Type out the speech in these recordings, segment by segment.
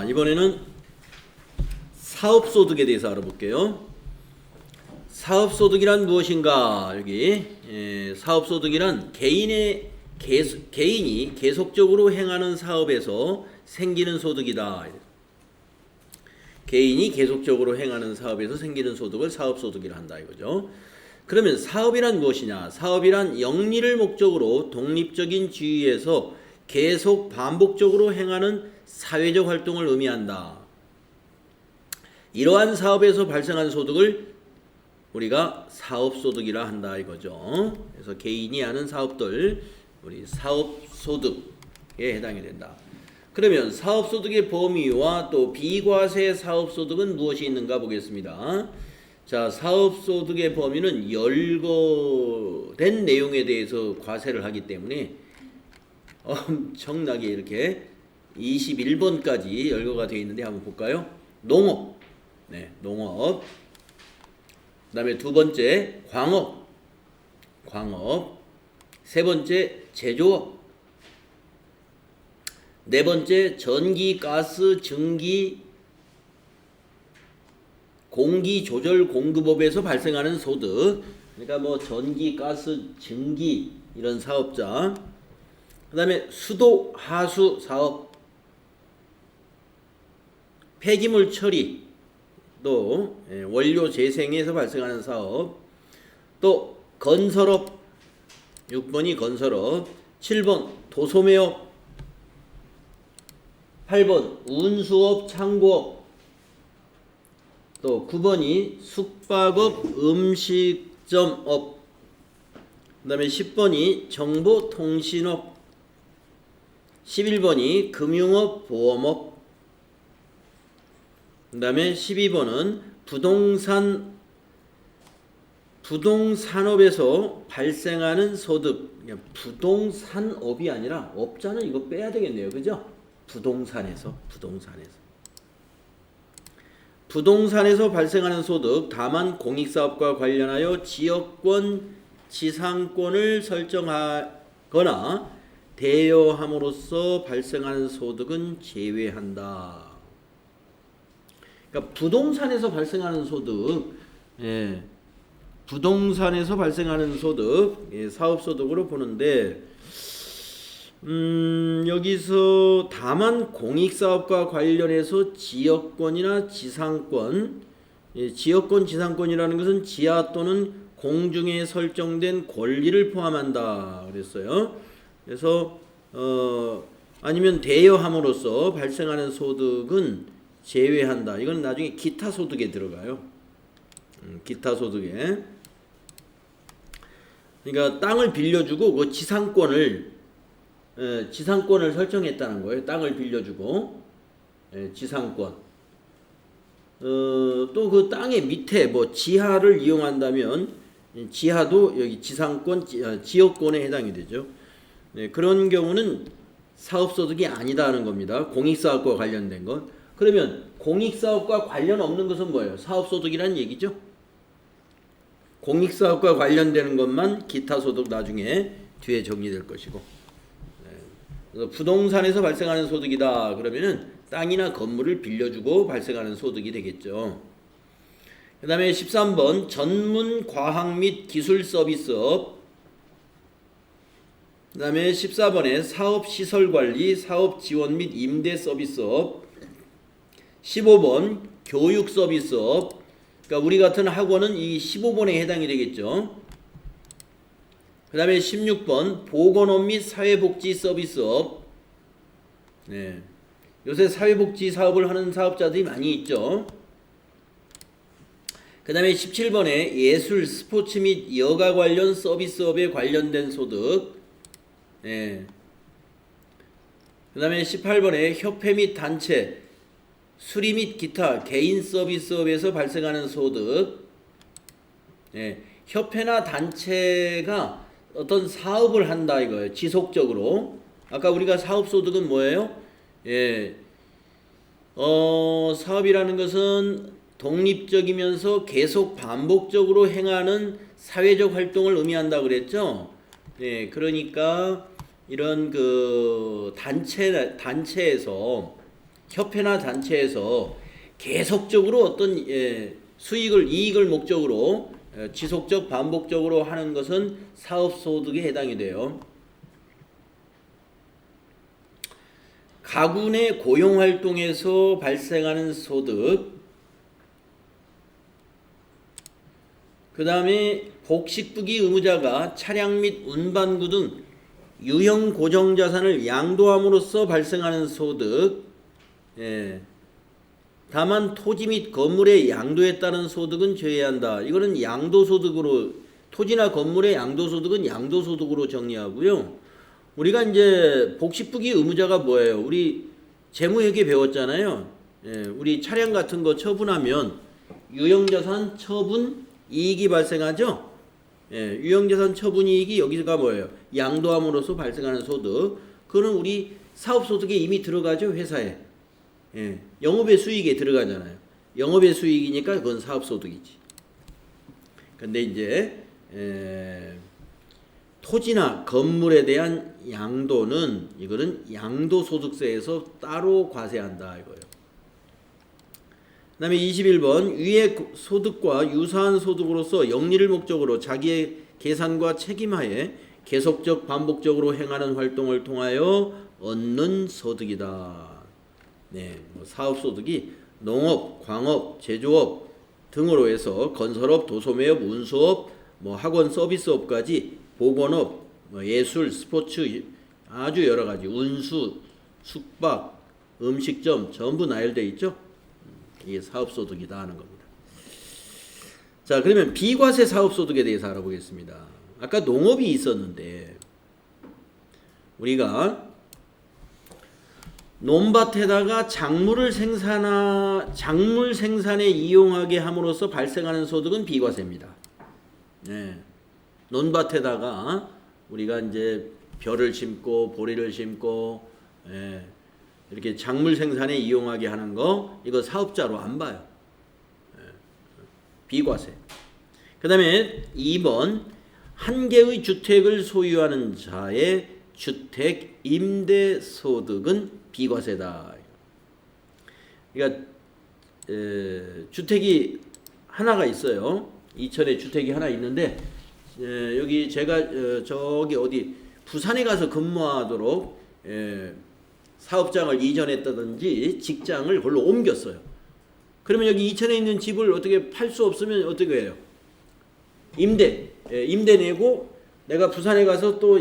자, 이번에는 사업소득에 대해서 알아볼게요. 사업소득이란 무엇인가? 여기 사업소득이란 개인이 계속적으로 행하는 사업에서 생기는 소득이다. 개인이 계속적으로 행하는 사업에서 생기는 소득을 사업소득이라 한다 이거죠. 그러면 사업이란 무엇이냐? 사업이란 영리를 목적으로 독립적인 지위에서 계속 반복적으로 행하는 사회적 활동을 의미한다. 이러한 사업에서 발생한 소득을 우리가 사업소득이라 한다 이거죠. 그래서 개인이 하는 사업들 우리 사업소득에 해당이 된다. 그러면 사업소득의 범위와 또 비과세 사업소득은 무엇이 있는가 보겠습니다. 자, 사업소득의 범위는 열거된 내용에 대해서 과세를 하기 때문에 엄청나게 이렇게 21번까지 열거가 되어 있는데 한번 볼까요? 농업, 농업. 그 다음에 두 번째 광업, 세 번째 제조업, 네 번째 전기, 가스, 증기, 공기 조절 공급업에서 발생하는 소득. 그러니까 뭐 전기, 가스, 증기 이런 사업자. 그 다음에 수도, 하수 사업, 폐기물 처리, 또 원료 재생에서 발생하는 사업, 또 건설업, 6번이 건설업, 7번 도소매업, 8번 운수업, 창고업, 또 9번이 숙박업, 음식점업, 그 다음에 10번이 정보통신업, 11번이 금융업, 보험업, 그 다음에 12번은 부동산업에서 발생하는 소득. 부동산업이 아니라 업자는 이거 빼야 되겠네요. 그죠? 부동산에서 발생하는 소득. 다만 공익사업과 관련하여 지역권, 지상권을 설정하거나 대여함으로써 발생하는 소득은 제외한다. 그러니까 부동산에서 발생하는 소득, 부동산에서 발생하는 소득, 사업소득으로 보는데, 여기서 다만 공익사업과 관련해서 지역권이나 지상권, 지역권, 지상권이라는 것은 지하 또는 공중에 설정된 권리를 포함한다 그랬어요. 그래서 아니면 대여함으로써 발생하는 소득은 제외한다. 이건 나중에 기타 소득에 들어가요. 기타 소득에. 그러니까 땅을 빌려주고 그 지상권을 설정했다는 거예요. 땅을 빌려주고 지상권. 또 그 땅의 밑에 뭐 지하를 이용한다면 지하도 여기 지상권, 지역권에 해당이 되죠. 그런 경우는 사업소득이 아니다는 겁니다. 공익사업과 관련된 것. 그러면 공익사업과 관련 없는 것은 뭐예요? 사업소득이라는 얘기죠. 공익사업과 관련되는 것만 기타소득 나중에 뒤에 정리될 것이고. 그래서 부동산에서 발생하는 소득이다 그러면은 땅이나 건물을 빌려주고 발생하는 소득이 되겠죠. 그 다음에 13번 전문 과학 및 기술 서비스업. 그 다음에 14번에 사업시설관리, 사업지원 및 임대 서비스업. 15번 교육 서비스업. 그러니까 우리 같은 학원은 이 15번에 해당이 되겠죠. 그 다음에 16번 보건업 및 사회복지 서비스업. 요새 사회복지 사업을 하는 사업자들이 많이 있죠. 그 다음에 17번에 예술, 스포츠 및 여가 관련 서비스업에 관련된 소득. 그 다음에 18번에 협회 및 단체, 수리 및 기타 개인 서비스업에서 발생하는 소득. 협회나 단체가 어떤 사업을 한다 이거예요. 지속적으로. 아까 우리가 사업소득은 뭐예요? 사업이라는 것은 독립적이면서 계속 반복적으로 행하는 사회적 활동을 의미한다 그랬죠. 그러니까 이런 그 단체에서 협회나 단체에서 계속적으로 어떤 이익을 목적으로 지속적 반복적으로 하는 것은 사업소득에 해당이 돼요. 가구 내 고용활동에서 발생하는 소득, 그 다음에 복식부기 의무자가 차량 및 운반구 등 유형 고정자산을 양도함으로써 발생하는 소득, 다만 토지 및 건물의 양도에 따른 소득은 제외한다. 이거는 양도소득으로, 토지나 건물의 양도소득은 양도소득으로 정리하고요. 우리가 이제 복식부기 의무자가 뭐예요? 우리 재무회계 배웠잖아요. 우리 차량 같은 거 처분하면 유형자산 처분 이익이 발생하죠. 유형자산 처분 이익이 여기가 뭐예요? 양도함으로써 발생하는 소득. 그거는 우리 사업소득에 이미 들어가죠. 회사에. 영업의 수익에 들어가잖아요. 영업의 수익이니까 그건 사업소득이지. 근데 이제 토지나 건물에 대한 양도는 이거는 양도소득세에서 따로 과세한다 이거예요. 그 다음에 21번 위의 소득과 유사한 소득으로서 영리를 목적으로 자기의 계산과 책임하에 계속적 반복적으로 행하는 활동을 통하여 얻는 소득이다. 사업소득이 농업, 광업, 제조업 등으로 해서 건설업, 도소매업, 운수업, 학원 서비스업까지 보건업, 예술, 스포츠 아주 여러 가지 운수, 숙박, 음식점 전부 나열되어 있죠. 이게 사업소득이다 하는 겁니다. 자, 그러면 비과세 사업소득에 대해서 알아보겠습니다. 아까 농업이 있었는데 우리가 논밭에다가 작물 생산에 이용하게 함으로써 발생하는 소득은 비과세입니다. 논밭에다가 우리가 이제 벼를 심고 보리를 심고 이렇게 작물 생산에 이용하게 하는 거 이거 사업자로 안 봐요. 비과세. 그 다음에 2번 한 개의 주택을 소유하는 자의 주택 임대소득은 비과세다. 그러니까 주택이 하나가 있어요. 이천에 주택이 하나 있는데 여기 제가 저기 어디 부산에 가서 근무하도록 사업장을 이전했다든지 직장을 그걸로 옮겼어요. 그러면 여기 이천에 있는 집을 어떻게 팔 수 없으면 어떻게 해요? 임대 내고 내가 부산에 가서 또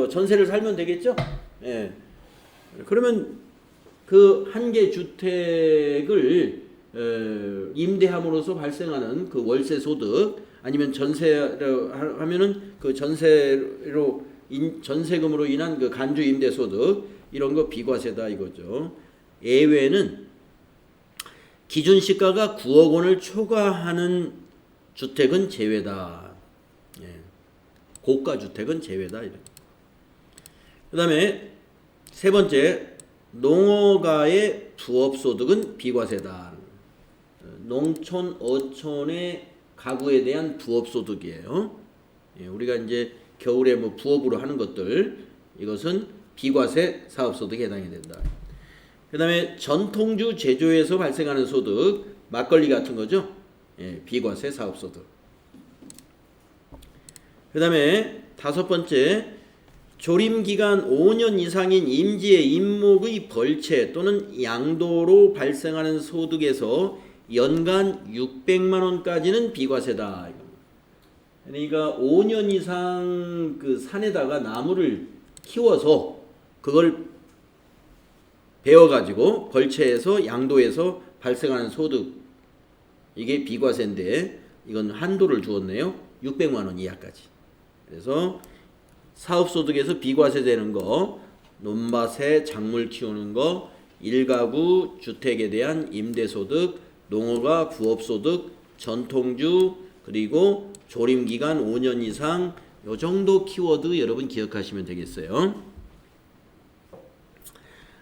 전세를 살면 되겠죠? 그러면 그 한 개 주택을 임대함으로써 발생하는 그 월세 소득 아니면 전세로 하면은 그 전세금으로 인한 그 간주 임대 소득 이런 거 비과세다 이거죠. 예외는 기준 시가가 9억 원을 초과하는 주택은 제외다. 고가 주택은 제외다. 그 다음에 세 번째 농어가의 부업소득은 비과세다. 농촌 어촌의 가구에 대한 부업소득이에요. 우리가 이제 겨울에 부업으로 하는 것들 이것은 비과세 사업소득에 해당이 된다. 그 다음에 전통주 제조에서 발생하는 소득 막걸리 같은 거죠. 비과세 사업소득. 그 다음에 다섯 번째 조림기간 5년 이상인 임지의 임목의 벌채 또는 양도로 발생하는 소득에서 연간 600만 원까지는 비과세다. 그러니까 5년 이상 그 산에다가 나무를 키워서 그걸 베어가지고 벌채에서 양도해서 발생하는 소득 이게 비과세인데 이건 한도를 주었네요. 600만 원 이하까지. 그래서 사업소득에서 비과세 되는 거 논밭에 작물 키우는 거 일가구 주택에 대한 임대소득 농어가 부업소득 전통주 그리고 조림기간 5년 이상 요 정도 키워드 여러분 기억하시면 되겠어요.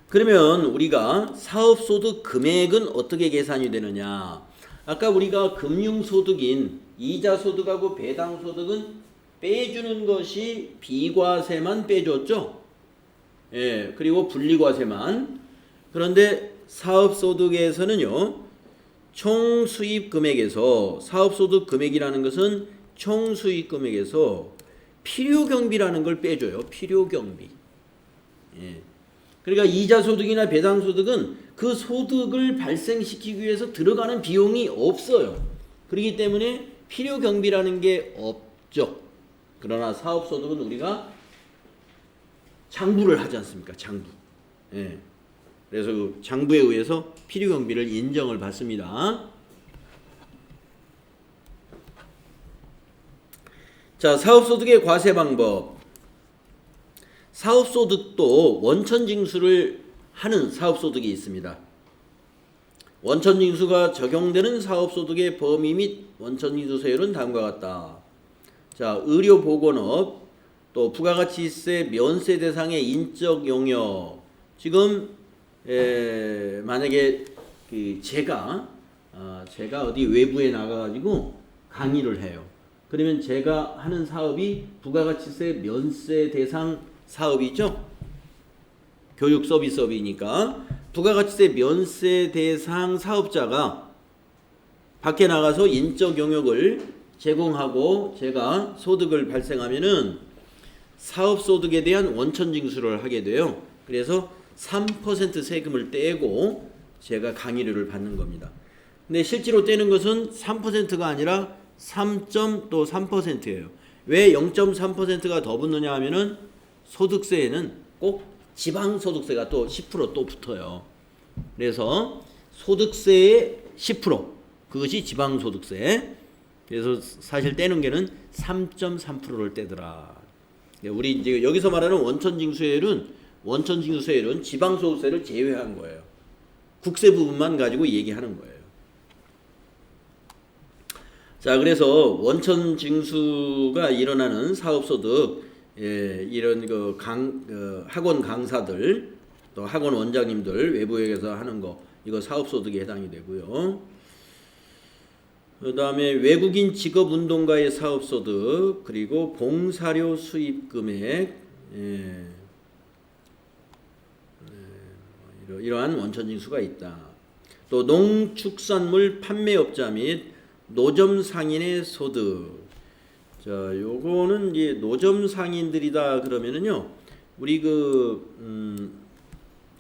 그러면 우리가 사업소득 금액은 어떻게 계산이 되느냐. 아까 우리가 금융소득인 이자소득하고 배당소득은 빼주는 것이 비과세만 빼줬죠. 그리고 분리과세만. 그런데 사업소득에서는요, 총 수입 금액에서 사업소득 금액이라는 것은 총 수입 금액에서 필요경비라는 걸 빼줘요. 필요경비. 예. 그러니까 이자소득이나 배당소득은 그 소득을 발생시키기 위해서 들어가는 비용이 없어요. 그렇기 때문에 필요경비라는 게 없죠. 그러나 사업소득은 우리가 장부를 하지 않습니까? 장부. 예. 그래서 그 장부에 의해서 필요경비를 인정을 받습니다. 자, 사업소득의 과세 방법. 사업소득도 원천징수를 하는 사업소득이 있습니다. 원천징수가 적용되는 사업소득의 범위 및 원천징수세율은 다음과 같다. 자, 의료보건업, 또 부가가치세 면세 대상의 인적 용역. 지금 만약에 제가 어디 외부에 나가가지고 강의를 해요. 그러면 제가 하는 사업이 부가가치세 면세 대상 사업이죠. 교육 서비스업이니까 부가가치세 면세 대상 사업자가 밖에 나가서 인적 용역을 제공하고 제가 소득을 발생하면은 사업소득에 대한 원천징수를 하게 돼요. 그래서 3% 세금을 떼고 제가 강의료를 받는 겁니다. 근데 실제로 떼는 것은 3%가 아니라 3.3%예요. 왜 0.3%가 더 붙느냐 하면은 소득세에는 꼭 지방소득세가 또 10% 붙어요. 그래서 소득세의 10% 그것이 지방소득세. 그래서 사실 떼는 게는 3.3%를 떼더라. 우리 이제 여기서 말하는 원천징수세율은 지방소득세를 제외한 거예요. 국세 부분만 가지고 얘기하는 거예요. 자, 그래서 원천징수가 일어나는 사업소득, 이런 학원 강사들, 또 학원 원장님들 외부에서 하는 거, 이거 사업소득에 해당이 되고요. 그 다음에 외국인 직업운동가의 사업소득, 그리고 봉사료 수입금액, 이러한 원천징수가 있다. 또 농축산물 판매업자 및 노점 상인의 소득. 자, 요거는 이제 노점 상인들이다 그러면은요, 우리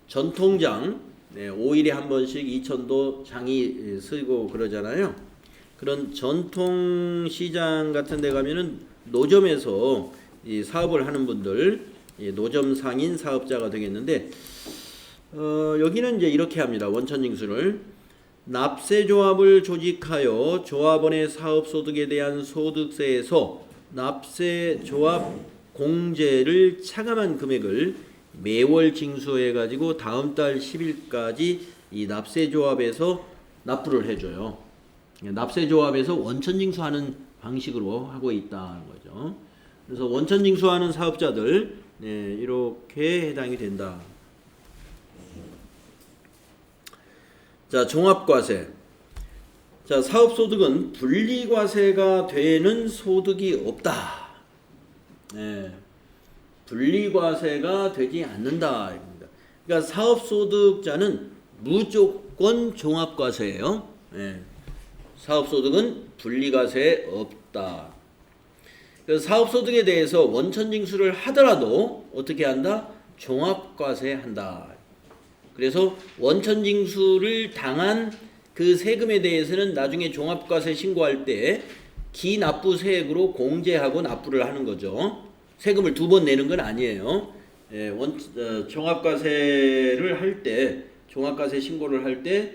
전통장, 5일에 한 번씩 이천도 장이 쓰고 그러잖아요. 그런 전통시장 같은 데 가면은 노점에서 이 사업을 하는 분들, 노점 상인 사업자가 되겠는데, 여기는 이제 이렇게 합니다. 원천징수를. 납세조합을 조직하여 조합원의 사업소득에 대한 소득세에서 납세조합 공제를 차감한 금액을 매월 징수해 가지고 다음 달 10일까지 이 납세조합에서 납부를 해줘요. 납세조합에서 원천징수하는 방식으로 하고 있다는 거죠. 그래서 원천징수하는 사업자들, 이렇게 해당이 된다. 자, 종합과세. 자, 사업소득은 분리과세가 되는 소득이 없다. 분리과세가 되지 않는다. 그러니까 사업소득자는 무조건 종합과세예요. 사업소득은 분리과세 없다. 그래서 사업소득에 대해서 원천징수를 하더라도 어떻게 한다? 종합과세 한다. 그래서 원천징수를 당한 그 세금에 대해서는 나중에 종합과세 신고할 때 기납부세액으로 공제하고 납부를 하는 거죠. 세금을 2번 내는 건 아니에요. 종합과세를 할 때, 종합과세 신고를 할 때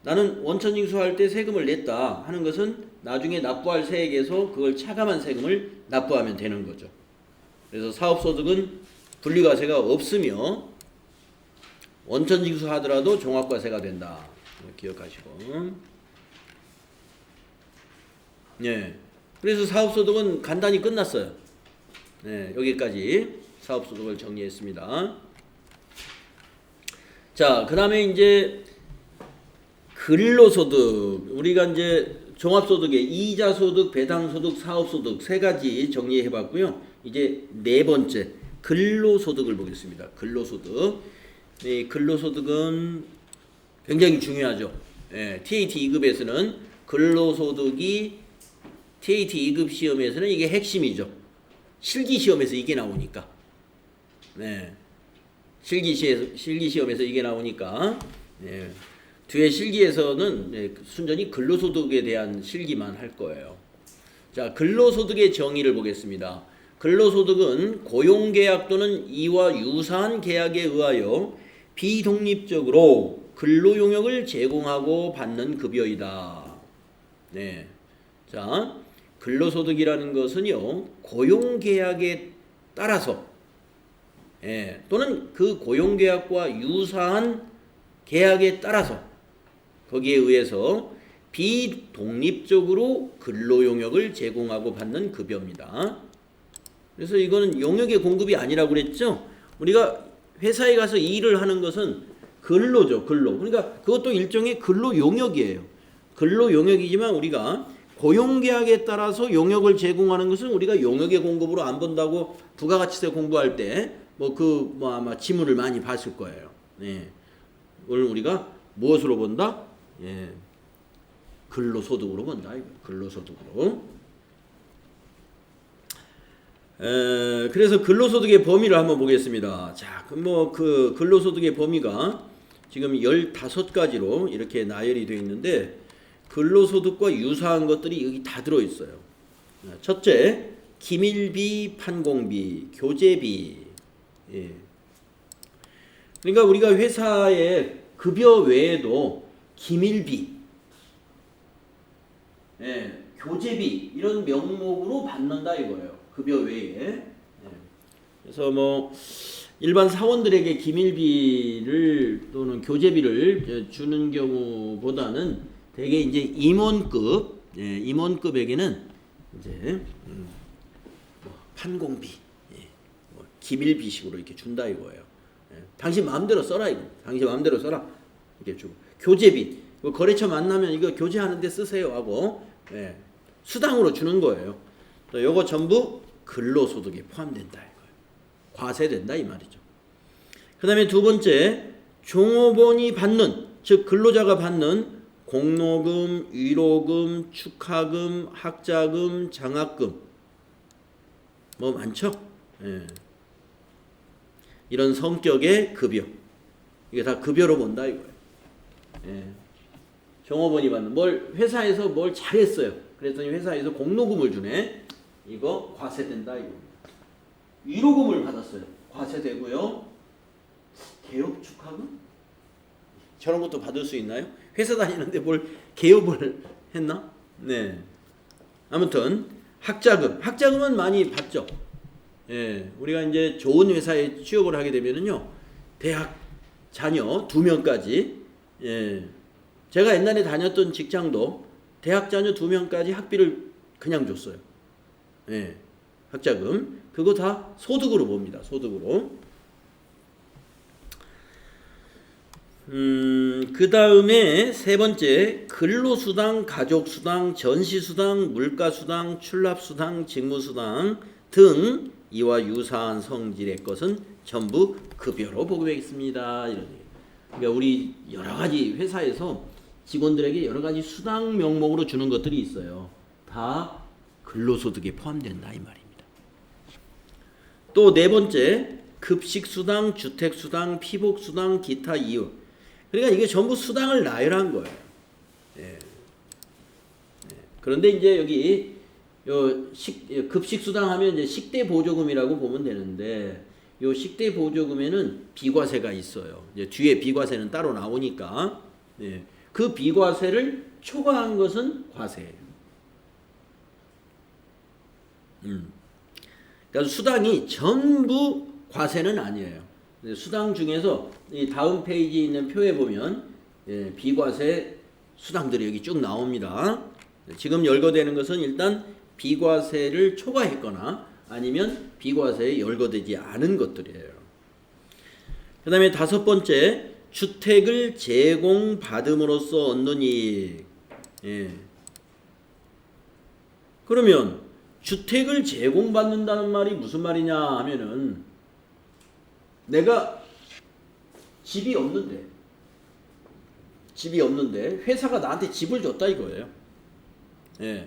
나는 원천징수할 때 세금을 냈다 하는 것은 나중에 납부할 세액에서 그걸 차감한 세금을 납부하면 되는 거죠. 그래서 사업소득은 분리과세가 없으며 원천징수 하더라도 종합과세가 된다. 기억하시고. 그래서 사업소득은 간단히 끝났어요. 여기까지 사업소득을 정리했습니다. 자, 그 다음에 이제 근로소득. 우리가 이제 종합소득에 이자소득, 배당소득, 사업소득 3가지 정리해봤고요. 이제 4번째 근로소득을 보겠습니다. 근로소득. 근로소득은 굉장히 중요하죠. TAT 2급에서는 근로소득이 TAT 2급 시험에서는 이게 핵심이죠. 실기 시험에서 이게 나오니까. 실기 시험에서 이게 나오니까. 뒤에 실기에서는 순전히 근로소득에 대한 실기만 할 거예요. 자, 근로소득의 정의를 보겠습니다. 근로소득은 고용계약 또는 이와 유사한 계약에 의하여 비독립적으로 근로용역을 제공하고 받는 급여이다. 자, 근로소득이라는 것은요, 고용계약에 따라서 또는 그 고용계약과 유사한 계약에 따라서 거기에 의해서 비독립적으로 근로용역을 제공하고 받는 급여입니다. 그래서 이거는 용역의 공급이 아니라고 그랬죠. 우리가 회사에 가서 일을 하는 것은 근로죠. 근로. 그러니까 그것도 일종의 근로용역이에요. 근로용역이지만 우리가 고용계약에 따라서 용역을 제공하는 것은 우리가 용역의 공급으로 안 본다고 부가가치세 공부할 때 아마 지문을 많이 봤을 거예요. 오늘 우리가 무엇으로 본다? 근로소득으로 본다. 근로소득으로. 그래서 근로소득의 범위를 한번 보겠습니다. 자, 그 근로소득의 범위가 지금 15가지로 이렇게 나열이 되어 있는데 근로소득과 유사한 것들이 여기 다 들어있어요. 첫째, 기밀비, 판공비, 교재비. 그러니까 우리가 회사의 급여 외에도 기밀비, 교재비 이런 명목으로 받는다 이거예요. 급여 외에. 그래서 일반 사원들에게 기밀비를 또는 교재비를 주는 경우보다는 대개 이제 임원급에게는 이제 판공비, 기밀비식으로 이렇게 준다 이거예요. 당신 마음대로 써라 이거. 당신 마음대로 써라 이렇게 주고 교재비 거래처 만나면 이거 교재하는데 쓰세요 하고 수당으로 주는 거예요. 또 요거 전부 근로소득에 포함된다 이거예요. 과세된다 이 말이죠. 그다음에 두 번째 종업원이 받는 즉 근로자가 받는 공로금, 위로금, 축하금, 학자금, 장학금 많죠? 이런 성격의 급여 이게 다 급여로 본다 이거예요. 종업원이 받는 회사에서 뭘 잘했어요. 그랬더니 회사에서 공로금을 주네. 이거 과세된다 이겁니다. 위로금을 받았어요. 과세되고요. 개업 축하금? 저런 것도 받을 수 있나요? 회사 다니는데 뭘 개업을 했나? 아무튼 학자금은 많이 받죠. 우리가 이제 좋은 회사에 취업을 하게 되면은요, 대학 자녀 2명까지, 제가 옛날에 다녔던 직장도 대학 자녀 2명까지 학비를 그냥 줬어요. 학자금. 그거 다 소득으로 봅니다. 소득으로. 그 다음에 세 번째, 근로수당, 가족수당, 전시수당, 물가수당, 출납수당, 직무수당 등 이와 유사한 성질의 것은 전부 급여로 보고되겠습니다. 그러니까 우리 여러 가지 회사에서 직원들에게 여러 가지 수당 명목으로 주는 것들이 있어요. 다 근로소득에 포함된다 이 말입니다. 또 네 번째, 급식수당, 주택수당, 피복수당, 기타 이유. 그러니까 이게 전부 수당을 나열한 거예요. 그런데 이제 여기 급식수당 하면 이제 식대 보조금이라고 보면 되는데, 요 식대 보조금에는 비과세가 있어요. 이제 뒤에 비과세는 따로 나오니까, 그 비과세를 초과한 것은 과세예요. 그러니까 수당이 전부 과세는 아니에요. 수당 중에서 이 다음 페이지에 있는 표에 보면 비과세 수당들이 여기 쭉 나옵니다. 지금 열거되는 것은 일단 비과세를 초과했거나 아니면 비과세에 열거되지 않은 것들이에요. 그 다음에 다섯 번째, 주택을 제공받음으로써 얻는 이익. 그러면 주택을 제공받는다는 말이 무슨 말이냐 하면은, 내가 집이 없는데 집이 없는데 회사가 나한테 집을 줬다 이거예요. 예.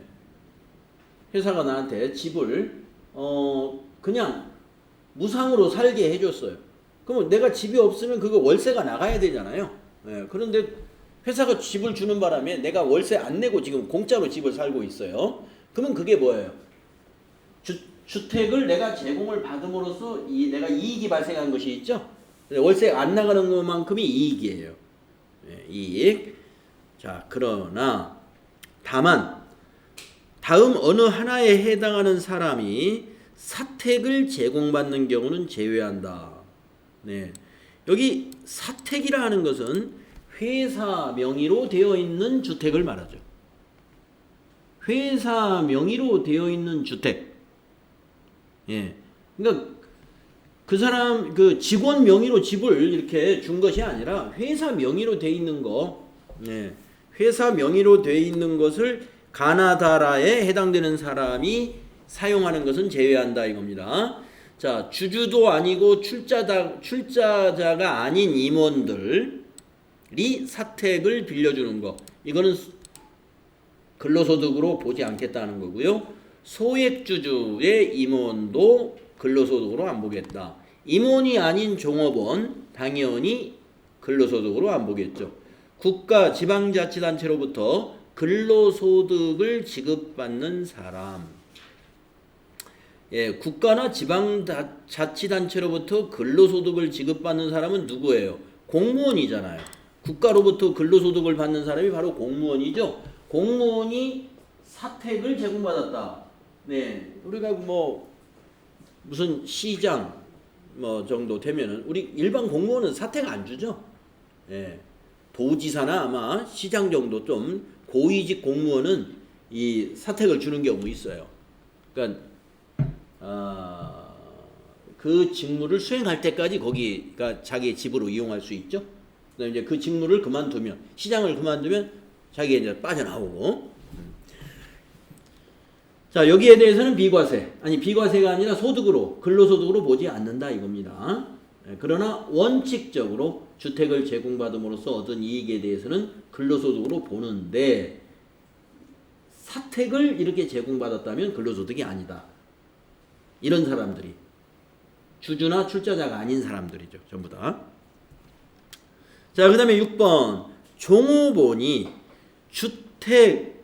회사가 나한테 집을 그냥 무상으로 살게 해줬어요. 그러면 내가 집이 없으면 그거 월세가 나가야 되잖아요. 예. 그런데 회사가 집을 주는 바람에 내가 월세 안 내고 지금 공짜로 집을 살고 있어요. 그러면 그게 뭐예요? 주택을 내가 제공을 받음으로써 내가 이익이 발생한 것이 있죠. 월세 안 나가는 것만큼이 이익이에요. 예, 이익. 자, 그러나 다만 다음 어느 하나에 해당하는 사람이 사택을 제공받는 경우는 제외한다. 네. 여기 사택이라 하는 것은 회사 명의로 되어 있는 주택을 말하죠. 회사 명의로 되어 있는 주택. 예. 그러니까 그 사람 그 직원 명의로 집을 이렇게 준 것이 아니라 회사 명의로 되어 있는 거. 예. 회사 명의로 되어 있는 것을 가나다라에 해당되는 사람이 사용하는 것은 제외한다 이겁니다. 자, 주주도 아니고 출자자가 아닌 임원들이 사택을 빌려주는 거. 이거는 근로소득으로 보지 않겠다는 거고요. 소액주주의 임원도 근로소득으로 안 보겠다. 임원이 아닌 종업원 당연히 근로소득으로 안 보겠죠. 국가 지방자치단체로부터 근로소득을 지급받는 사람. 예, 국가나 지방자치단체로부터 근로소득을 지급받는 사람은 누구예요? 공무원이잖아요. 국가로부터 근로소득을 받는 사람이 바로 공무원이죠. 공무원이 사택을 제공받았다. 네, 우리가 뭐 무슨 시장 뭐 정도 되면은 우리 일반 공무원은 사택 안 주죠. 예, 도지사나 아마 시장 정도 좀 고위직 공무원은 이 사택을 주는 경우 있어요. 그러니까 그 직무를 수행할 때까지 거기가 자기의 집으로 이용할 수 있죠. 그다음에 이제 그 직무를 그만두면 시장을 그만두면 자기가 이제 빠져나오고. 자, 여기에 대해서는 비과세가 아니라 소득으로 근로소득으로 보지 않는다 이겁니다. 그러나 원칙적으로 주택을 제공받음으로써 얻은 이익에 대해서는 근로소득으로 보는데 사택을 이렇게 제공받았다면 근로소득이 아니다. 이런 사람들이 주주나 출자자가 아닌 사람들이죠. 전부 다. 자, 그 다음에 6번 종업원이 주택의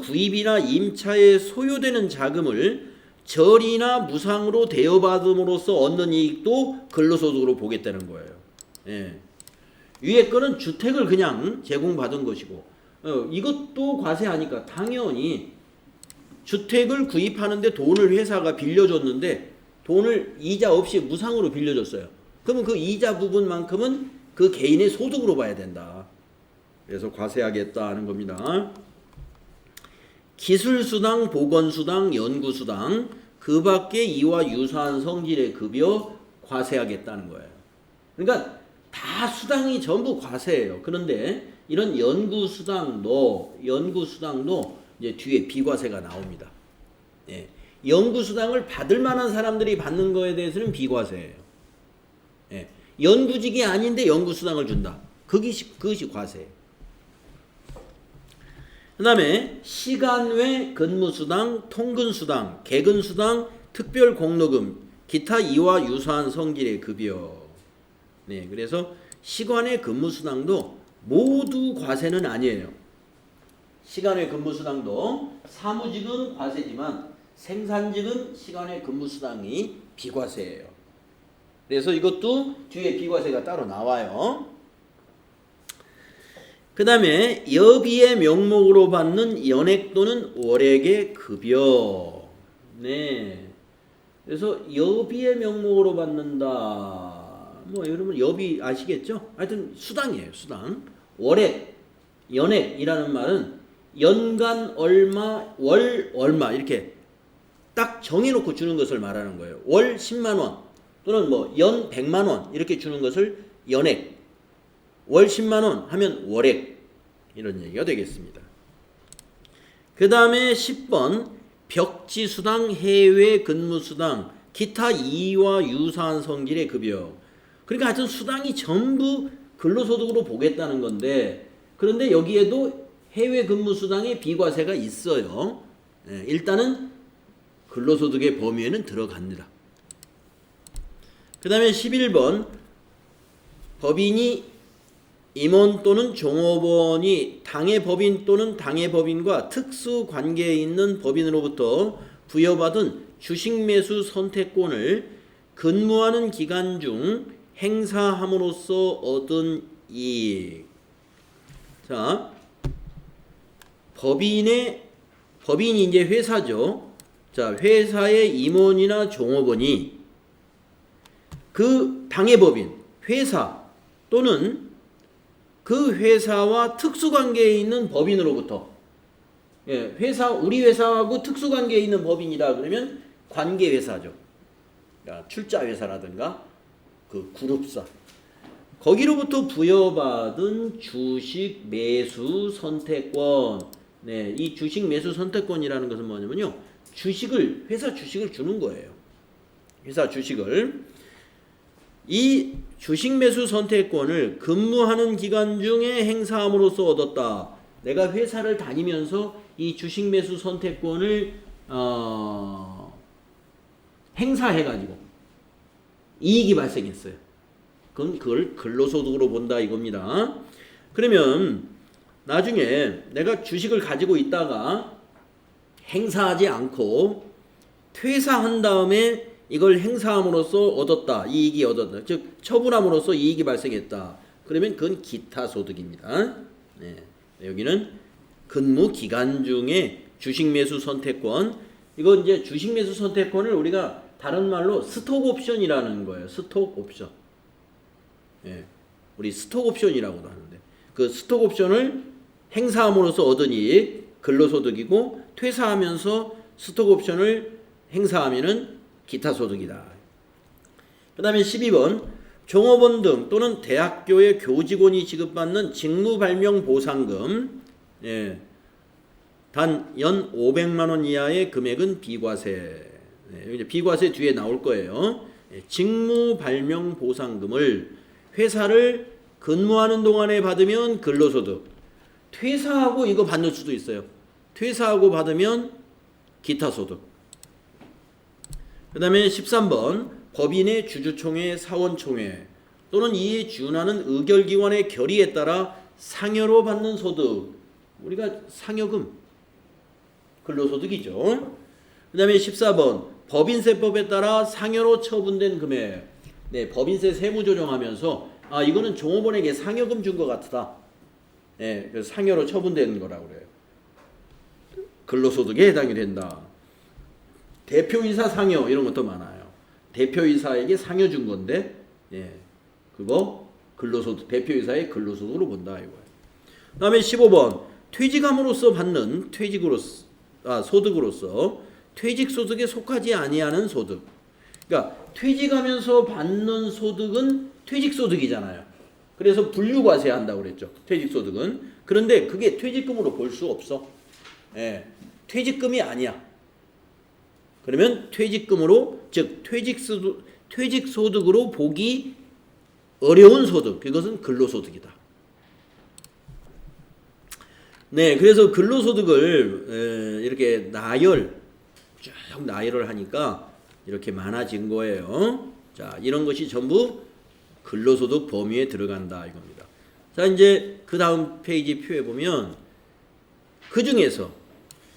구입이나 임차에 소요되는 자금을 절이나 무상으로 대여받음으로써 얻는 이익도 근로소득으로 보겠다는 거예요. 예. 위에 거는 주택을 그냥 제공받은 것이고 이것도 과세하니까 당연히 주택을 구입하는데 돈을 회사가 빌려줬는데 돈을 이자 없이 무상으로 빌려줬어요. 그러면 그 이자 부분만큼은 그 개인의 소득으로 봐야 된다. 그래서 과세하겠다 하는 겁니다. 기술수당, 보건수당, 연구수당 그 밖에 이와 유사한 성질의 급여 과세하겠다는 거예요. 그러니까 다 수당이 전부 과세예요. 그런데 이런 연구수당도 이제 뒤에 비과세가 나옵니다. 예. 연구수당을 받을 만한 사람들이 받는 거에 대해서는 비과세예요. 예. 연구직이 아닌데 연구수당을 준다. 그것이 과세예요. 그 다음에 시간 외 근무수당, 통근수당, 개근수당, 특별공로금, 기타 이와 유사한 성질의 급여. 네, 그래서 시간외 근무수당도 모두 과세는 아니에요. 시간외 근무수당도 사무직은 과세지만 생산직은 시간외 근무수당이 비과세예요. 그래서 이것도 뒤에 비과세가 따로 나와요. 그 다음에 여비의 명목으로 받는 연액 또는 월액의 급여. 네. 그래서 여비의 명목으로 받는다. 뭐 여러분 여비 아시겠죠? 하여튼 수당이에요. 수당. 월액, 연액이라는 말은 연간 얼마, 월 얼마 이렇게 딱 정해놓고 주는 것을 말하는 거예요. 월 10만 원 또는 뭐 연 100만 원 이렇게 주는 것을 연액. 월 10만 원 하면 월액 이런 얘기가 되겠습니다. 그 다음에 10번 벽지수당, 해외 근무수당, 기타 이와 유사한 성질의 급여. 그러니까 하여튼 수당이 전부 근로소득으로 보겠다는 건데, 그런데 여기에도 해외 근무 수당의 비과세가 있어요. 예, 일단은 근로소득의 범위에는 들어갑니다. 그 다음에 11번 법인이 임원 또는 종업원이 당해 법인 또는 당해 법인과 특수 관계에 있는 법인으로부터 부여받은 주식 매수 선택권을 근무하는 기간 중 행사함으로써 얻은 이익. 자, 법인이 이제 회사죠. 자, 회사의 임원이나 종업원이 그 당해 법인, 회사 또는 그 회사와 특수관계에 있는 법인으로부터, 예, 우리 회사하고 특수관계에 있는 법인이라 그러면 관계회사죠. 출자회사라든가 그 그룹사, 거기로부터 부여받은 주식 매수 선택권. 네, 이 주식 매수 선택권이라는 것은 뭐냐면요, 회사 주식을 주는 거예요. 회사 주식을. 이 주식 매수 선택권을 근무하는 기간 중에 행사함으로써 얻었다. 내가 회사를 다니면서 이 주식 매수 선택권을 행사해가지고 이익이 발생했어요. 그럼 그걸 근로소득으로 본다 이겁니다. 그러면 나중에 내가 주식을 가지고 있다가 행사하지 않고 퇴사한 다음에 이걸 행사함으로써 얻었다. 이익이 얻었다. 즉 처분함으로써 이익이 발생했다. 그러면 그건 기타 소득입니다. 네. 여기는 근무 기간 중에 주식 매수 선택권. 이거 이제 주식 매수 선택권을 우리가 다른 말로 스톡 옵션이라는 거예요. 스톡 옵션. 예. 우리 스톡 옵션이라고도 하는데, 그 스톡 옵션을 행사함으로써 얻은 이익 근로소득이고, 퇴사하면서 스톡 옵션을 행사하면은 기타 소득이다. 그 다음에 12번 종업원 등 또는 대학교의 교직원이 지급받는 직무발명보상금, 예, 단 연 500만 원 이하의 금액은 비과세. 예, 이제 비과세 뒤에 나올 거예요. 예, 직무발명보상금을 회사를 근무하는 동안에 받으면 근로소득, 퇴사하고 이거 받는 수도 있어요. 퇴사하고 받으면 기타소득. 그 다음에 13번 법인의 주주총회, 사원총회 또는 이에 준하는 의결기관의 결의에 따라 상여로 받는 소득. 우리가 상여금, 근로소득이죠. 그 다음에 14번 법인세법에 따라 상여로 처분된 금액. 네, 법인세 세무조정하면서 이거는 종업원에게 상여금 준 것 같다. 네, 그래서 상여로 처분되는 거라고 그래요. 근로소득에 해당이 된다. 대표이사 상여 이런 것도 많아요. 대표이사에게 상여 준 건데, 예, 그거 근로소득, 대표이사의 근로소득으로 본다 이거예요. 그다음에 15번 퇴직함으로써 받는 소득으로서 퇴직소득에 속하지 아니하는 소득. 그러니까 퇴직하면서 받는 소득은 퇴직소득이잖아요. 그래서 분류과세한다고 그랬죠. 퇴직소득은. 그런데 그게 퇴직금으로 볼 수 없어. 예, 퇴직금이 아니야. 그러면 퇴직금으로, 즉 퇴직소득으로 보기 어려운 소득, 그것은 근로소득이다. 네, 그래서 근로소득을 이렇게 쭉 나열을 하니까 이렇게 많아진 거예요. 자, 이런 것이 전부 근로소득 범위에 들어간다 이겁니다. 자, 이제 그 다음 페이지 표에 보면 그 중에서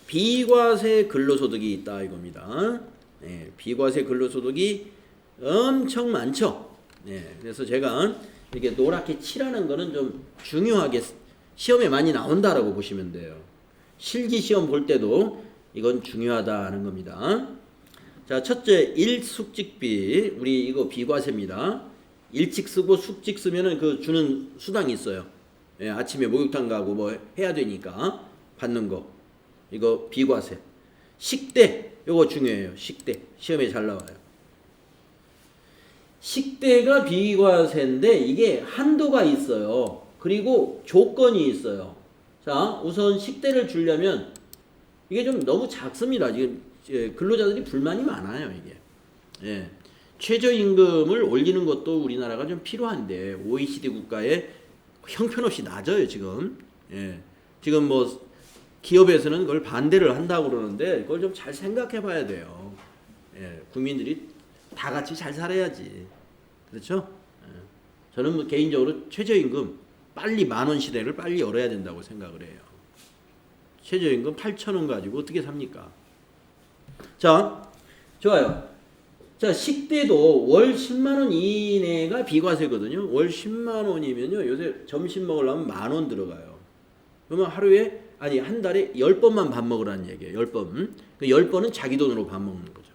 비과세 근로소득이 있다 이겁니다. 네, 비과세 근로소득이 엄청 많죠. 네, 그래서 제가 이렇게 노랗게 칠하는 거는 좀 중요하게 시험에 많이 나온다라고 보시면 돼요. 실기 시험 볼 때도 이건 중요하다는 겁니다. 자, 첫째 일숙직비. 우리 이거 비과세입니다. 일찍 쓰고 숙직 쓰면은 그 주는 수당이 있어요. 예, 아침에 목욕탕 가고 뭐 해야 되니까 받는 거. 이거 비과세. 식대, 요거 중요해요. 식대. 시험에 잘 나와요. 식대가 비과세인데 이게 한도가 있어요. 그리고 조건이 있어요. 자, 우선 식대를 주려면 이게 좀 너무 작습니다. 지금 근로자들이 불만이 많아요, 이게. 예. 최저임금을 올리는 것도 우리나라가 좀 필요한데 OECD 국가에 형편없이 낮아요 지금. 예. 지금 뭐 기업에서는 그걸 반대를 한다고 그러는데 그걸 좀 잘 생각해 봐야 돼요. 예. 국민들이 다 같이 잘 살아야지. 그렇죠? 예. 저는 뭐 개인적으로 최저임금 빨리 10,000원 시대를 빨리 열어야 된다고 생각을 해요. 최저임금 8,000원 가지고 어떻게 삽니까? 자, 좋아요. 자, 식대도 월 10만 원 이내가 비과세거든요. 월 10만 원이면요. 요새 점심 먹으려면 10,000원 들어가요. 그러면 하루에 아니 한 달에 10번만 밥 먹으라는 얘기예요. 10번. 그 10번은 자기 돈으로 밥 먹는 거죠.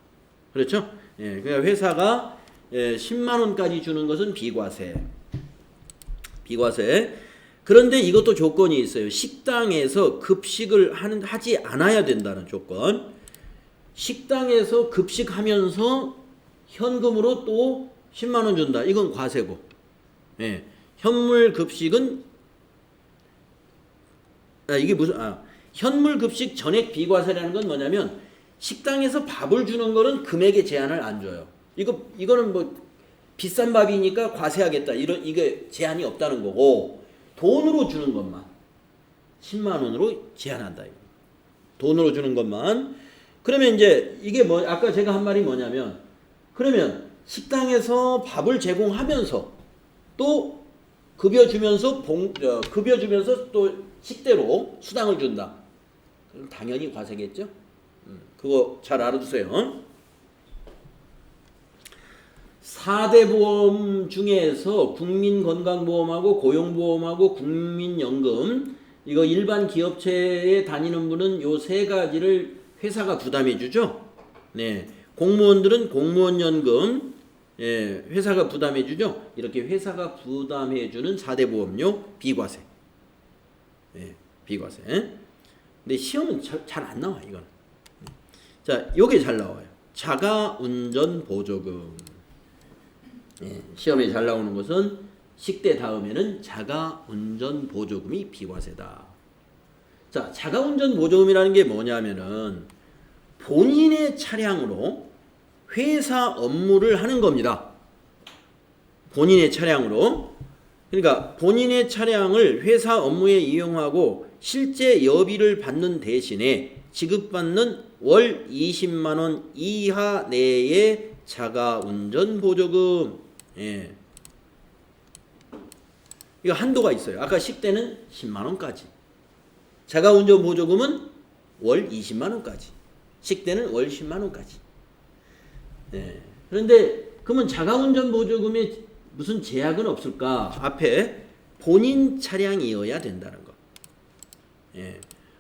그렇죠? 예. 그러니까 회사가 10만 원까지 주는 것은 비과세. 비과세. 그런데 이것도 조건이 있어요. 식당에서 급식을 하지 않아야 된다는 조건. 식당에서 급식하면서 현금으로 또 10만 원 준다. 이건 과세고. 예. 현물 급식은 현물 급식 전액 비과세라는 건 뭐냐면 식당에서 밥을 주는 거는 금액의 제한을 안 줘요. 이거는 뭐 비싼 밥이니까 과세하겠다. 이게 제한이 없다는 거고 돈으로 주는 것만 10만 원으로 제한한다. 돈으로 주는 것만. 그러면 이제 이게 뭐 아까 제가 한 말이 뭐냐면 그러면 식당에서 밥을 제공하면서 또 급여 주면서 또 식대로 수당을 준다. 그럼 당연히 과세겠죠. 그거 잘 알아두세요. 4대 보험 중에서 국민건강보험하고 고용보험하고 국민연금 이거 일반 기업체에 다니는 분은 요 세 가지를 회사가 부담해 주죠. 네. 공무원들은 공무원연금 회사가 부담해 주죠. 이렇게 회사가 부담해 주는 4대 보험료 비과세. 비과세. 근데 시험은 잘 안 나와 이건. 자, 요게 잘 나와요. 자가운전 보조금. 시험에 잘 나오는 것은 식대 다음에는 자가운전 보조금이 비과세다. 자, 자가운전 보조금이라는 게 뭐냐면은 본인의 차량으로 회사 업무를 하는 겁니다. 본인의 차량으로. 그러니까 본인의 차량을 회사 업무에 이용하고 실제 여비를 받는 대신에 지급받는 월 20만 원 이하 내의 자가운전 보조금. 이거 한도가 있어요. 아까 식대는 10만 원까지. 자가운전 보조금은 월 20만 원까지. 식대는 월 10만 원까지. 그런데 그러면 자가운전 보조금에 무슨 제약은 없을까? 앞에 본인 차량이어야 된다는 거.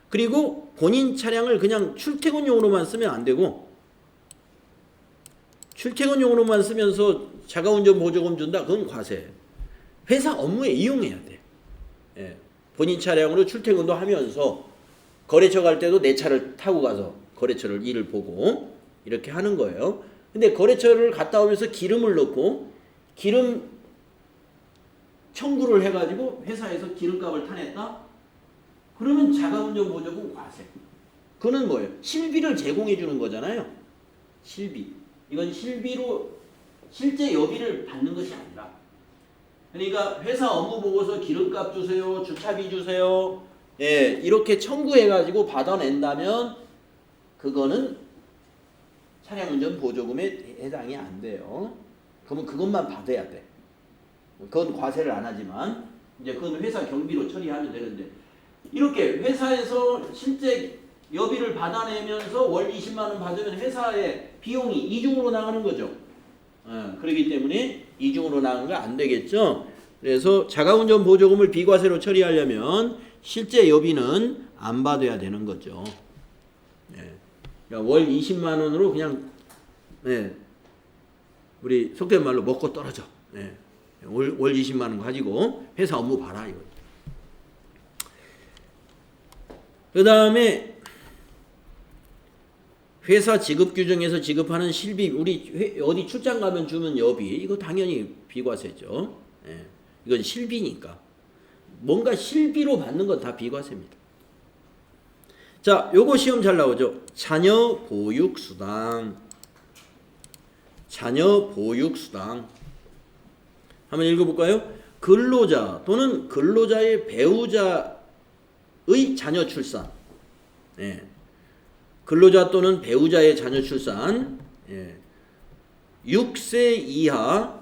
그리고 본인 차량을 그냥 출퇴근용으로만 쓰면 안 되고 출퇴근용으로만 쓰면서 자가운전 보조금 준다? 그건 과세. 회사 업무에 이용해야 돼. 본인 차량으로 출퇴근도 하면서 거래처 갈 때도 내 차를 타고 가서 거래처를 일을 보고 이렇게 하는 거예요. 근데 거래처를 갔다 오면서 기름을 넣고 기름 청구를 해가지고 회사에서 기름값을 타냈다? 그러면 자가운전 보조금 과세. 그거는 뭐예요? 실비를 제공해 주는 거잖아요. 실비. 이건 실비로 실제 여비를 받는 것이 아니라. 그러니까 회사 업무 보고서 기름값 주세요. 주차비 주세요. 이렇게 청구해가지고 받아낸다면 그거는 차량운전 보조금에 해당이 안 돼요. 그러면 그것만 받아야 돼. 그건 과세를 안 하지만 이제 그건 회사 경비로 처리하면 되는데 이렇게 회사에서 실제 여비를 받아내면서 월 20만 원 받으면 회사의 비용이 이중으로 나가는 거죠. 그렇기 때문에 이중으로 나가는 거 안 되겠죠. 그래서 자가운전 보조금을 비과세로 처리하려면 실제 여비는 안 받아야 되는 거죠. 그러니까 월 20만 원으로 그냥 우리 속된 말로 먹고 떨어져. 월 20만 원 가지고 회사 업무 봐라 이거. 그 다음에 회사 지급 규정에서 지급하는 실비, 우리 어디 출장 가면 주는 여비, 이거 당연히 비과세죠. 이건 실비니까. 뭔가 실비로 받는 건 다 비과세입니다. 자, 요거 시험 잘 나오죠. 자녀 보육 수당. 자녀 보육 수당. 한번 읽어볼까요? 근로자 또는 근로자의 배우자의 자녀 출산. 예. 근로자 또는 배우자의 자녀 출산. 예. 6세 이하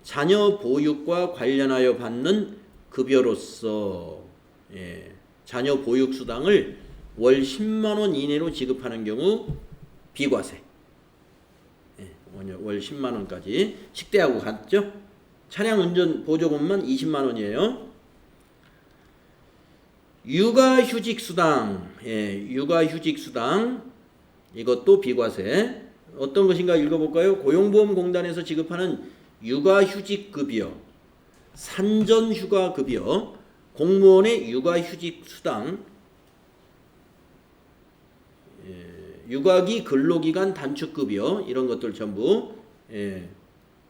자녀 보육과 관련하여 받는 급여로서 예. 자녀 보육 수당을 월 10만 원 이내로 지급하는 경우 비과세. 예. 월 10만 원까지 식대하고 같죠? 차량 운전 보조금만 20만 원이에요. 육아휴직 수당. 예. 육아휴직 수당. 이것도 비과세. 어떤 것인가 읽어볼까요? 고용보험공단에서 지급하는 육아휴직급여, 산전휴가급여, 공무원의 육아휴직 수당, 육아기 근로기간 단축급여 이런 것들 전부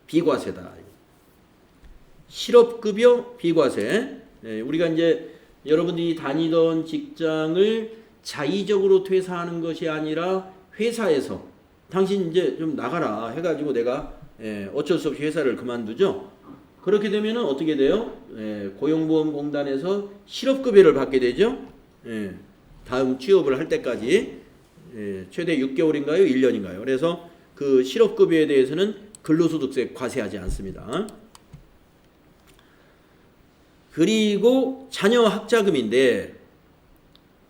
비과세다. 실업급여 비과세. 우리가 이제 여러분들이 다니던 직장을 자의적으로 퇴사하는 것이 아니라 회사에서 당신 이제 좀 나가라 해가지고 내가 어쩔 수 없이 회사를 그만두죠. 그렇게 되면은 어떻게 돼요? 고용보험공단에서 실업급여를 받게 되죠. 다음 취업을 할 때까지 최대 6개월인가요? 1년인가요? 그래서 그 실업급여에 대해서는 근로소득세 과세하지 않습니다. 그리고 자녀 학자금인데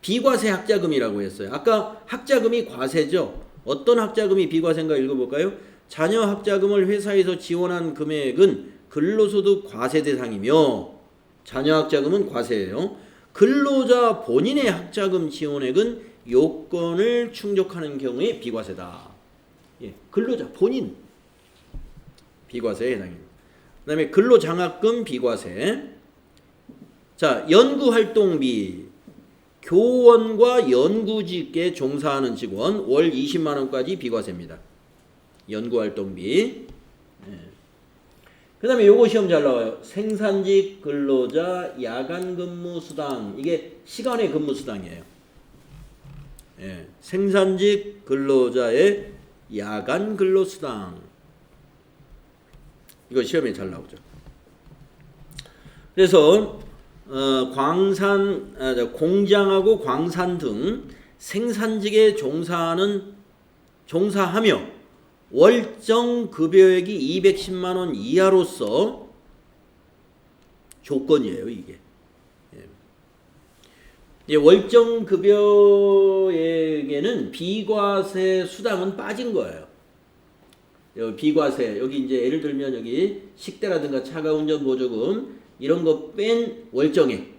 비과세 학자금이라고 했어요. 아까 학자금이 과세죠. 어떤 학자금이 비과세인가 읽어볼까요? 자녀 학자금을 회사에서 지원한 금액은 근로소득 과세 대상이며 자녀 학자금은 과세예요. 근로자 본인의 학자금 지원액은 요건을 충족하는 경우에 비과세다. 예, 근로자 본인 비과세에 해당입니다. 그 다음에 근로장학금 비과세. 자, 연구활동비. 교원과 연구직에 종사하는 직원 월 20만 원까지 비과세입니다. 연구활동비. 그 다음에 요거 시험 잘 나와요. 생산직 근로자 야간근무수당. 이게 시간의 근무수당이에요. 생산직 근로자의 야간근로수당. 이거 시험에 잘 나오죠. 그래서 공장하고 광산 등 생산직에 종사하며 월정 급여액이 210만 원 이하로서 조건이에요, 이게. 월정 급여액에는 비과세 수당은 빠진 거예요. 비과세, 여기 이제 예를 들면 여기 식대라든가 차가운전 보조금 이런 거 뺀 월정액,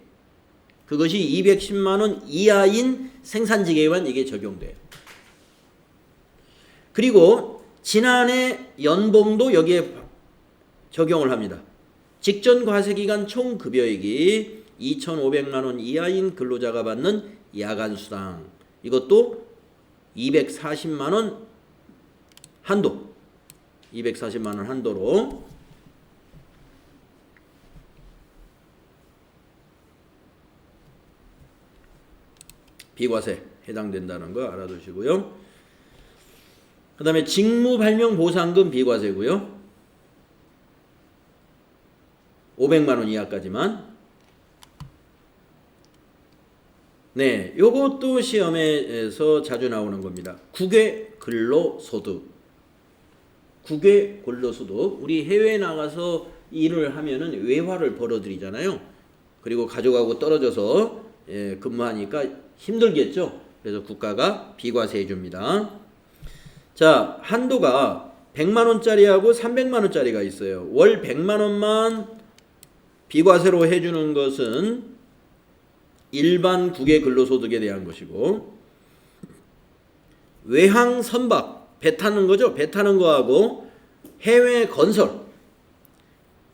그것이 210만 원 이하인 생산직에만 이게 적용돼요. 그리고 지난해 연봉도 여기에 적용을 합니다. 직전 과세기간 총 급여액이 2,500만 원 이하인 근로자가 받는 야간수당, 이것도 240만 원 한도, 240만 원 한도로 비과세 해당된다는 거 알아두시고요. 그 다음에 직무발명보상금 비과세고요. 500만 원 이하까지만. 네, 요것도 시험에서 자주 나오는 겁니다. 국외 근로소득. 국외 근로소득. 우리 해외에 나가서 일을 하면은 외화를 벌어들이잖아요. 그리고 가족하고 떨어져서 근무하니까 힘들겠죠. 그래서 국가가 비과세해 줍니다. 자, 한도가 100만 원짜리하고 300만 원짜리가 있어요. 월 100만 원만 비과세로 해주는 것은 일반 국외 근로소득에 대한 것이고, 외항 선박, 배 타는 거죠. 배 타는 거하고 해외 건설,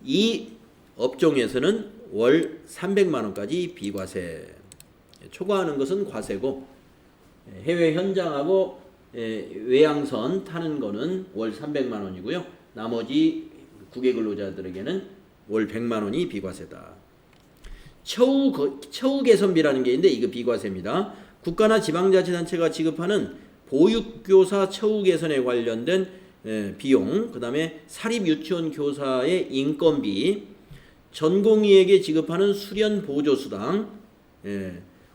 이 업종에서는 월 300만 원까지 비과세. 초과하는 것은 과세고, 해외 현장하고 외항선 타는 거는 월 300만 원이고요. 나머지 국외 근로자들에게는 월 100만 원이 비과세다. 처우 개선비라는 게 있는데 이거 비과세입니다. 국가나 지방자치단체가 지급하는 보육교사 처우 개선에 관련된 비용, 그 다음에 사립유치원 교사의 인건비, 전공의에게 지급하는 수련 보조수당,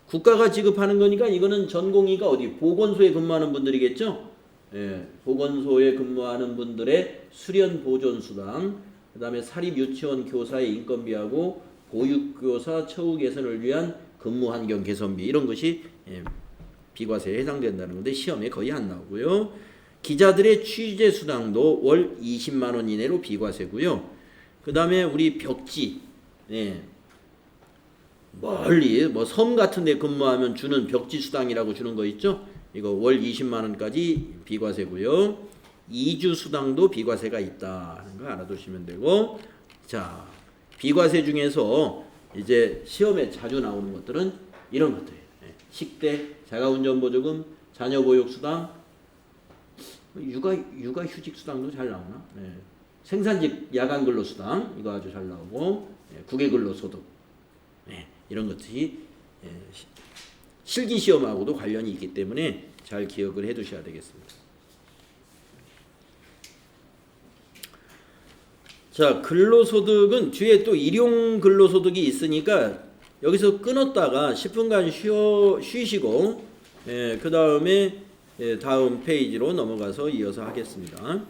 국가가 지급하는 거니까 이거는 전공의가 어디 보건소에 근무하는 분들이겠죠. 보건소에 근무하는 분들의 수련 보존수당, 그 다음에 사립유치원 교사의 인건비하고 보육교사 처우 개선을 위한 근무 환경 개선비, 이런 것이 비과세에 해당된다는 건데 시험에 거의 안 나오고요. 기자들의 취재 수당도 월 20만 원 이내로 비과세고요. 그 다음에 우리 벽지, 멀리 뭐 섬 같은 데 근무하면 주는 벽지 수당이라고 주는 거 있죠? 이거 월 20만 원까지 비과세고요. 이주 수당도 비과세가 있다는 거 알아두시면 되고, 자, 비과세 중에서 이제 시험에 자주 나오는 것들은 이런 것들이에요. 식대, 자가운전보조금, 자녀보육수당, 육아휴직수당도 잘 나오나? 생산직 야간근로수당, 이거 아주 잘 나오고, 국외근로소득, 이런 것들이 실기시험하고도 관련이 있기 때문에 잘 기억을 해 두셔야 되겠습니다. 자, 근로소득은 뒤에 또 일용근로소득이 있으니까 여기서 끊었다가 10분간 쉬시고 그 다음에 다음 페이지로 넘어가서 이어서 하겠습니다.